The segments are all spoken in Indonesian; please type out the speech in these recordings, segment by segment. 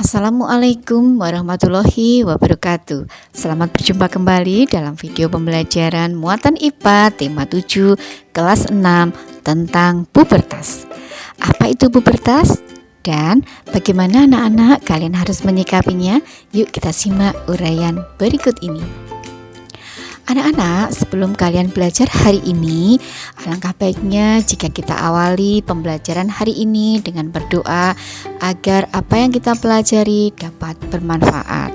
Assalamualaikum warahmatullahi wabarakatuh. Selamat berjumpa kembali dalam video pembelajaran muatan IPA tema 7 kelas 6 tentang pubertas. Apa itu pubertas? Dan bagaimana anak-anak kalian harus menyikapinya? Yuk kita simak uraian berikut ini. Anak-anak, sebelum kalian belajar hari ini, alangkah baiknya jika kita awali pembelajaran hari ini dengan berdoa agar apa yang kita pelajari dapat bermanfaat.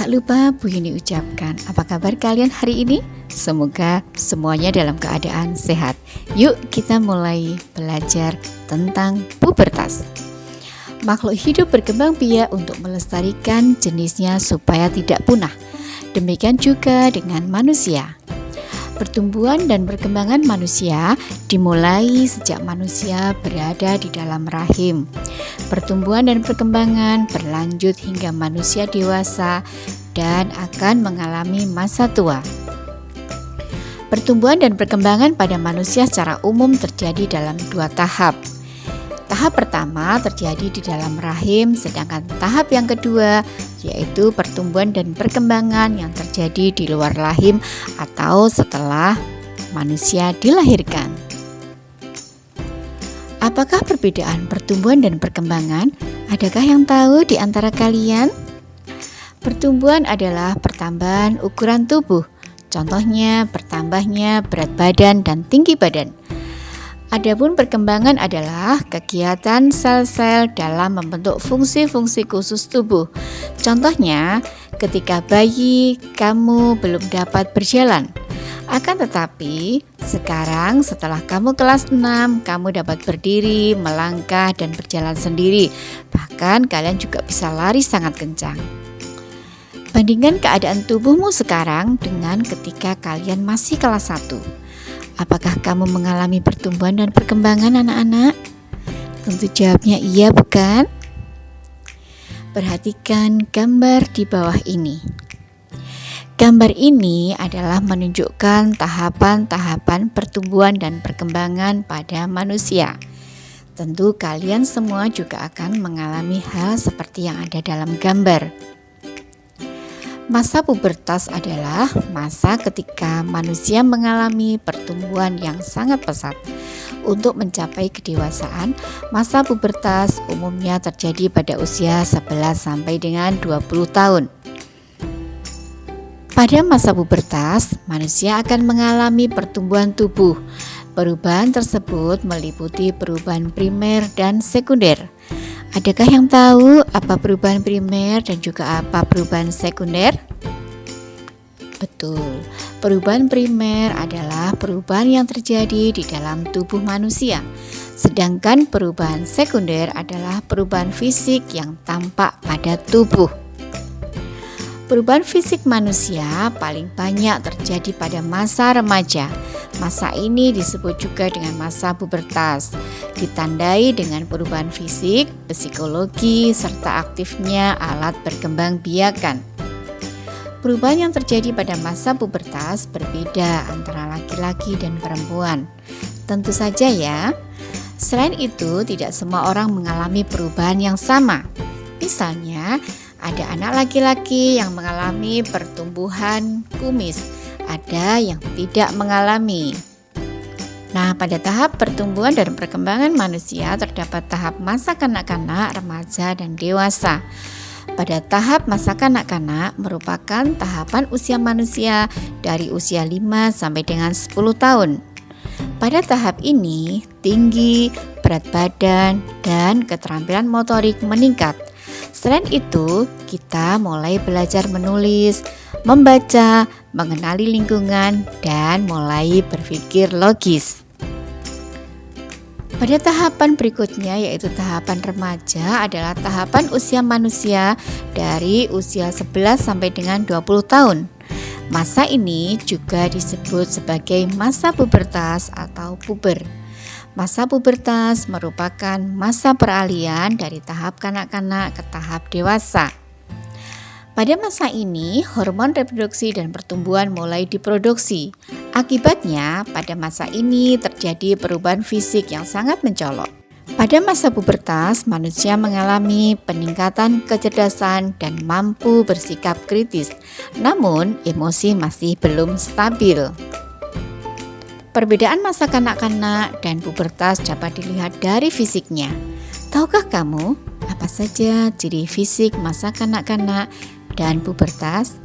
Tak lupa Bu Yuni ucapkan, apa kabar kalian hari ini? Semoga semuanya dalam keadaan sehat. Yuk kita mulai belajar tentang pubertas. Makhluk hidup berkembang biak untuk melestarikan jenisnya supaya tidak punah. Demikian juga dengan manusia. Pertumbuhan dan perkembangan manusia dimulai sejak manusia berada di dalam rahim. Pertumbuhan dan perkembangan berlanjut hingga manusia dewasa dan akan mengalami masa tua. Pertumbuhan dan perkembangan pada manusia secara umum terjadi dalam dua tahap. Tahap pertama terjadi di dalam rahim, sedangkan tahap yang kedua yaitu pertumbuhan dan perkembangan yang terjadi di luar rahim atau setelah manusia dilahirkan. Apakah perbedaan pertumbuhan dan perkembangan? Adakah yang tahu di antara kalian? Pertumbuhan adalah pertambahan ukuran tubuh, contohnya bertambahnya berat badan dan tinggi badan. Adapun perkembangan adalah kegiatan sel-sel dalam membentuk fungsi-fungsi khusus tubuh. Contohnya, ketika bayi, kamu belum dapat berjalan. Akan tetapi, sekarang setelah kamu kelas 6, kamu dapat berdiri, melangkah, dan berjalan sendiri. Bahkan kalian juga bisa lari sangat kencang. Bandingkan keadaan tubuhmu sekarang dengan ketika kalian masih kelas 1. Apakah kamu mengalami pertumbuhan dan perkembangan anak-anak? Tentu jawabnya iya, bukan? Perhatikan gambar di bawah ini. Gambar ini adalah menunjukkan tahapan-tahapan pertumbuhan dan perkembangan pada manusia. Tentu kalian semua juga akan mengalami hal seperti yang ada dalam gambar. Masa pubertas adalah masa ketika manusia mengalami pertumbuhan yang sangat pesat. Untuk mencapai kedewasaan, masa pubertas umumnya terjadi pada usia 11 sampai dengan 20 tahun. Pada masa pubertas, manusia akan mengalami pertumbuhan tubuh. Perubahan tersebut meliputi perubahan primer dan sekunder. Adakah yang tahu apa perubahan primer dan juga apa perubahan sekunder? Betul, perubahan primer adalah perubahan yang terjadi di dalam tubuh manusia. Sedangkan perubahan sekunder adalah perubahan fisik yang tampak pada tubuh. Perubahan fisik manusia paling banyak terjadi pada masa remaja. Masa ini disebut juga dengan masa pubertas, ditandai dengan perubahan fisik, psikologi, serta aktifnya alat berkembang biakan. Perubahan yang terjadi pada masa pubertas berbeda antara laki-laki dan perempuan. Tentu saja ya. Selain itu, tidak semua orang mengalami perubahan yang sama. Misalnya, ada anak laki-laki yang mengalami pertumbuhan kumis, ada yang tidak mengalami. Nah, pada tahap pertumbuhan dan perkembangan manusia terdapat tahap masa kanak-kanak, remaja, dan dewasa. Pada tahap masa kanak-kanak merupakan tahapan usia manusia dari usia 5 sampai dengan 10 tahun. Pada tahap ini, tinggi, berat badan, dan keterampilan motorik meningkat. Selain itu, kita mulai belajar menulis, membaca, mengenali lingkungan, dan mulai berpikir logis. Pada tahapan berikutnya yaitu tahapan remaja adalah tahapan usia manusia dari usia 11 sampai dengan 20 tahun. Masa ini juga disebut sebagai masa pubertas atau puber. Masa pubertas merupakan masa peralihan dari tahap kanak-kanak ke tahap dewasa. Pada masa ini, hormon reproduksi dan pertumbuhan mulai diproduksi. Akibatnya, pada masa ini terjadi perubahan fisik yang sangat mencolok. Pada masa pubertas, manusia mengalami peningkatan kecerdasan dan mampu bersikap kritis, namun emosi masih belum stabil. Perbedaan masa kanak-kanak dan pubertas dapat dilihat dari fisiknya. Tahukah kamu apa saja ciri fisik masa kanak-kanak dan pubertas?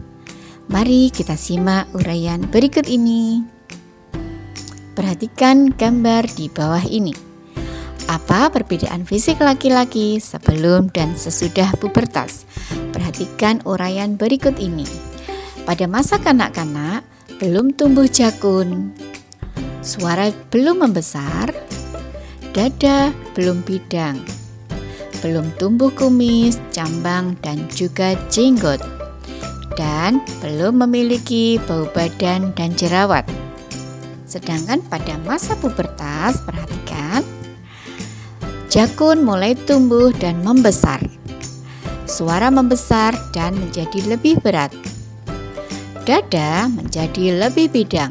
Mari kita simak uraian berikut ini. Perhatikan gambar di bawah ini. Apa perbedaan fisik laki-laki sebelum dan sesudah pubertas? Perhatikan uraian berikut ini. Pada masa kanak-kanak, belum tumbuh jakun, suara belum membesar, dada belum bidang, belum tumbuh kumis, cambang, dan juga jenggot, dan belum memiliki bau badan dan jerawat. Sedangkan pada masa pubertas, perhatikan, jakun mulai tumbuh dan membesar, suara membesar dan menjadi lebih berat, dada menjadi lebih bidang,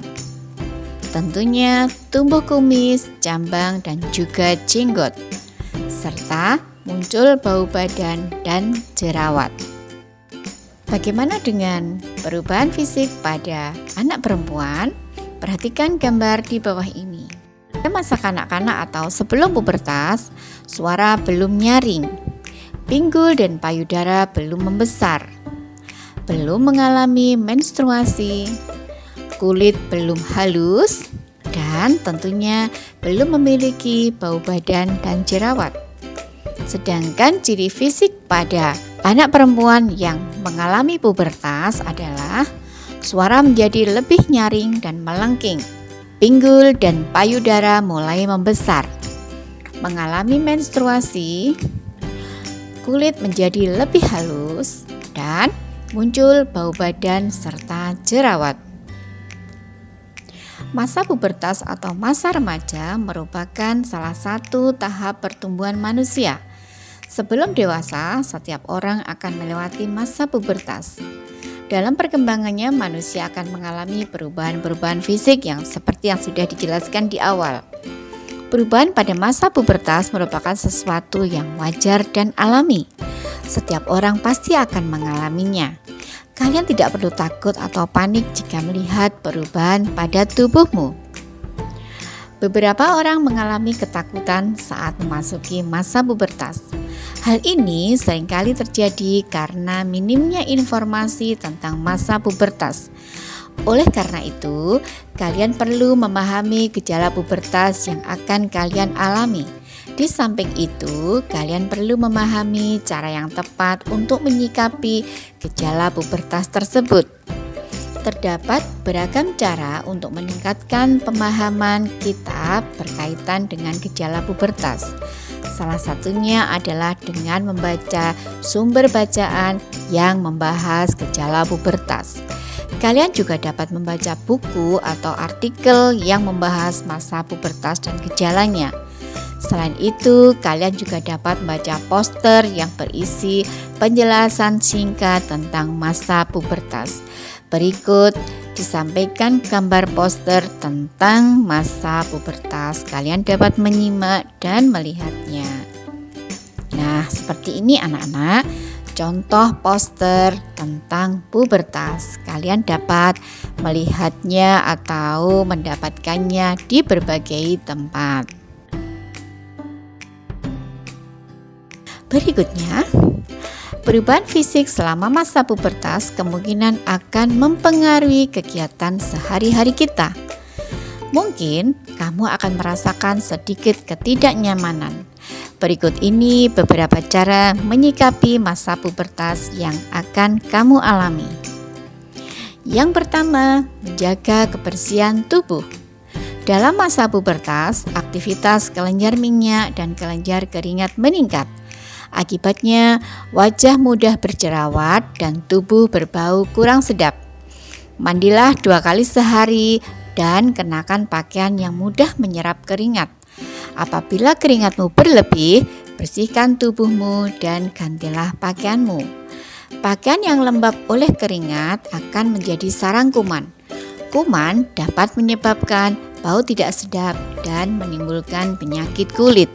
tentunya tumbuh kumis, cambang, dan juga jenggot, serta muncul bau badan dan jerawat. Bagaimana dengan perubahan fisik pada anak perempuan? Perhatikan gambar di bawah ini. Pada masa kanak-kanak atau sebelum pubertas, suara belum nyaring, pinggul dan payudara belum membesar, belum mengalami menstruasi, kulit belum halus, dan tentunya belum memiliki bau badan dan jerawat. Sedangkan ciri fisik pada anak perempuan yang mengalami pubertas adalah suara menjadi lebih nyaring dan melengking, pinggul dan payudara mulai membesar, mengalami menstruasi, kulit menjadi lebih halus, dan muncul bau badan serta jerawat. Masa pubertas atau masa remaja merupakan salah satu tahap pertumbuhan manusia. Sebelum dewasa, setiap orang akan melewati masa pubertas. Dalam perkembangannya, manusia akan mengalami perubahan-perubahan fisik yang seperti yang sudah dijelaskan di awal. Perubahan pada masa pubertas merupakan sesuatu yang wajar dan alami. Setiap orang pasti akan mengalaminya. Kalian tidak perlu takut atau panik jika melihat perubahan pada tubuhmu. Beberapa orang mengalami ketakutan saat memasuki masa pubertas. Hal ini seringkali terjadi karena minimnya informasi tentang masa pubertas. Oleh karena itu, kalian perlu memahami gejala pubertas yang akan kalian alami. Di samping itu, kalian perlu memahami cara yang tepat untuk menyikapi gejala pubertas tersebut. Terdapat beragam cara untuk meningkatkan pemahaman kita berkaitan dengan gejala pubertas. Salah satunya adalah dengan membaca sumber bacaan yang membahas gejala pubertas. Kalian juga dapat membaca buku atau artikel yang membahas masa pubertas dan gejalanya. Selain itu, kalian juga dapat membaca poster yang berisi penjelasan singkat tentang masa pubertas. Berikut disampaikan gambar poster tentang masa pubertas. Kalian dapat menyimak dan melihatnya. Nah, seperti ini anak-anak, contoh poster tentang pubertas. Kalian dapat melihatnya atau mendapatkannya di berbagai tempat. Berikutnya, perubahan fisik selama masa pubertas kemungkinan akan mempengaruhi kegiatan sehari-hari kita. Mungkin kamu akan merasakan sedikit ketidaknyamanan. Berikut ini beberapa cara menyikapi masa pubertas yang akan kamu alami. Yang pertama, menjaga kebersihan tubuh. Dalam masa pubertas, aktivitas kelenjar minyak dan kelenjar keringat meningkat. Akibatnya, wajah mudah berjerawat dan tubuh berbau kurang sedap. Mandilah 2 kali sehari dan kenakan pakaian yang mudah menyerap keringat. Apabila keringatmu berlebih, bersihkan tubuhmu dan gantilah pakaianmu. Pakaian yang lembab oleh keringat akan menjadi sarang kuman. Kuman dapat menyebabkan bau tidak sedap dan menimbulkan penyakit kulit.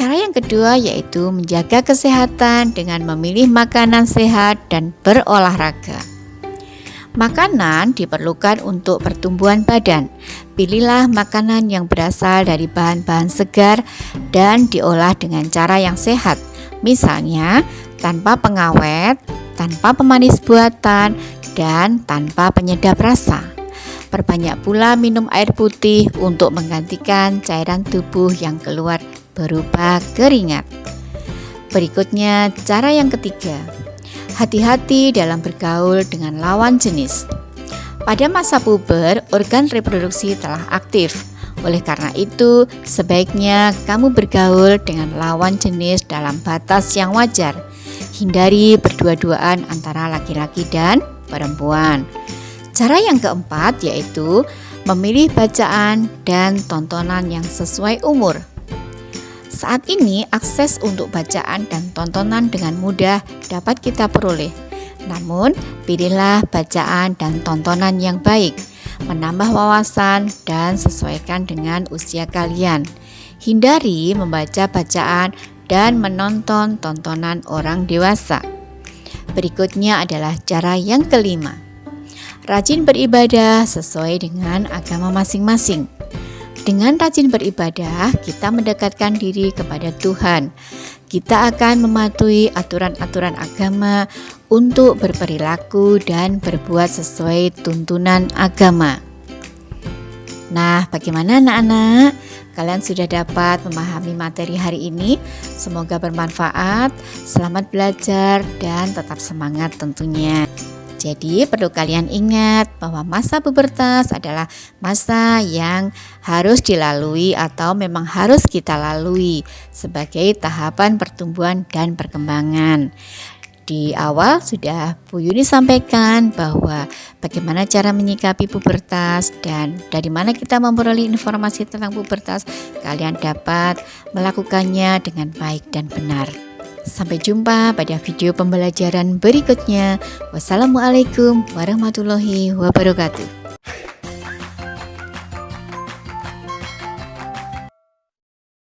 Cara yang kedua yaitu menjaga kesehatan dengan memilih makanan sehat dan berolahraga. Makanan diperlukan untuk pertumbuhan badan. Pilihlah makanan yang berasal dari bahan-bahan segar dan diolah dengan cara yang sehat. Misalnya, tanpa pengawet, tanpa pemanis buatan, dan tanpa penyedap rasa. Perbanyak pula minum air putih untuk menggantikan cairan tubuh yang keluar berupa keringat. Berikutnya, cara yang ketiga. Hati-hati dalam bergaul dengan lawan jenis. Pada masa puber, organ reproduksi telah aktif. Oleh karena itu, sebaiknya kamu bergaul dengan lawan jenis dalam batas yang wajar. Hindari berdua-duaan antara laki-laki dan perempuan. Cara yang keempat yaitu memilih bacaan dan tontonan yang sesuai umur. Saat ini akses untuk bacaan dan tontonan dengan mudah dapat kita peroleh. Namun, pilihlah bacaan dan tontonan yang baik, menambah wawasan dan sesuaikan dengan usia kalian. Hindari membaca bacaan dan menonton tontonan orang dewasa. Berikutnya adalah cara yang kelima. Rajin beribadah sesuai dengan agama masing-masing. Dengan rajin beribadah, kita mendekatkan diri kepada Tuhan. Kita akan mematuhi aturan-aturan agama untuk berperilaku dan berbuat sesuai tuntunan agama. Nah, bagaimana anak-anak? Kalian sudah dapat memahami materi hari ini? Semoga bermanfaat. Selamat belajar dan tetap semangat tentunya. Jadi perlu kalian ingat bahwa masa pubertas adalah masa yang harus dilalui atau memang harus kita lalui sebagai tahapan pertumbuhan dan perkembangan. Di awal sudah Bu Yuni sampaikan bahwa bagaimana cara menyikapi pubertas dan dari mana kita memperoleh informasi tentang pubertas, kalian dapat melakukannya dengan baik dan benar. Sampai jumpa pada video pembelajaran berikutnya. Wassalamualaikum warahmatullahi wabarakatuh.